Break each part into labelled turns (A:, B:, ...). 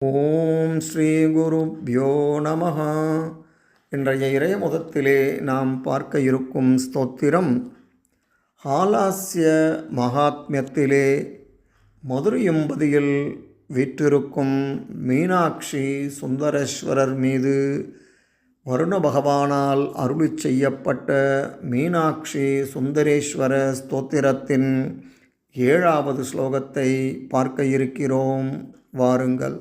A: ஓம் ஸ்ரீ குருப்யோ நமஹ. இன்றைய இறைய முதத்திலே நாம் பார்க்க இருக்கும் ஸ்தோத்திரம் ஹாலாஸ்ய மகாத்மியத்திலே மதுரையம்பதியில் வீற்றிருக்கும் மீனாட்சி சுந்தரேஸ்வரர் மீது வருண பகவானால் அருளி செய்யப்பட்ட மீனாட்சி சுந்தரேஸ்வர ஸ்தோத்திரத்தின் 7வது ஸ்லோகத்தை பார்க்க இருக்கிறோம். வாருங்கள்.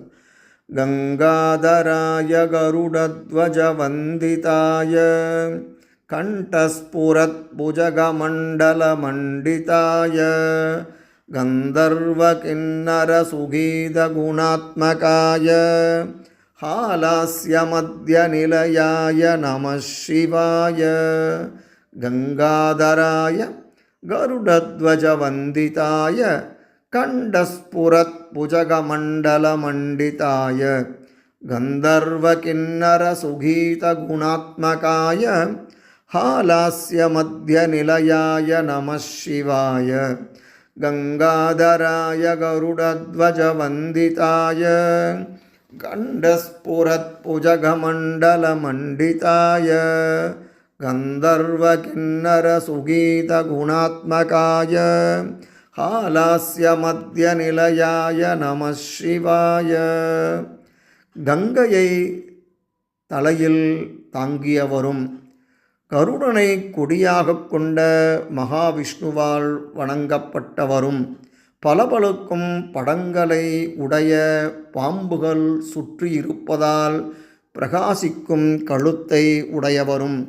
A: கங்காதராய கருடத்வஜ வந்திதாய கண்டஸ்புரத் புஜகமண்டல மண்டிதாய கந்தர்வ கிண்ணர சுகீத குணாத்மகாய ஹாலாஸ்ய மத்ய நிலையாய நம சிவாய. கங்காதராய கருடத்வஜ வந்திதாய கண்டஸ்புரத் புஜகமண்டல மண்டிதாய கந்தர்வ கிண்ணர சுகீத குணாத்மகாய ஹாலாஸ்ய மத்ய நிலையாய நம சிவாய. கங்காதராய கருடத்வஜ வந்திதாய கண்டஸ்புரத் புஜகமண்டல மண்டிதாய கந்தர்வ கிண்ணர சுகீத குணாத்மகாய ஹாலாஸ்ய மத்ய நிலையாய நம சிவாய. கங்கையை தலையில் தாங்கியவரும் கருடனை கொடியாக கொண்ட மகாவிஷ்ணுவால் வணங்கப்பட்டவரும் பளபளக்கும் படங்களை உடைய பாம்புகள் சுற்றியிருப்பதால் பிரகாசிக்கும் கழுத்தை உடையவரும்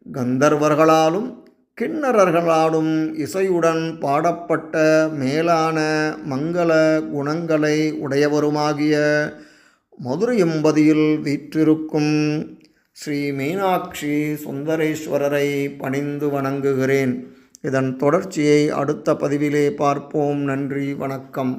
A: கந்தர்வர்களாலும் கிண்ணறர்களாலும் இசையுடன் பாடப்பட்ட மேலான மங்கள குணங்களை உடையவருமாகிய மதுரையம்பதியில் வீற்றிருக்கும் ஸ்ரீ மீனாட்சி சுந்தரேஸ்வரரை பணிந்து வணங்குகிறேன். இதன் தொடர்ச்சியை அடுத்த பதிவிலே பார்ப்போம். நன்றி, வணக்கம்.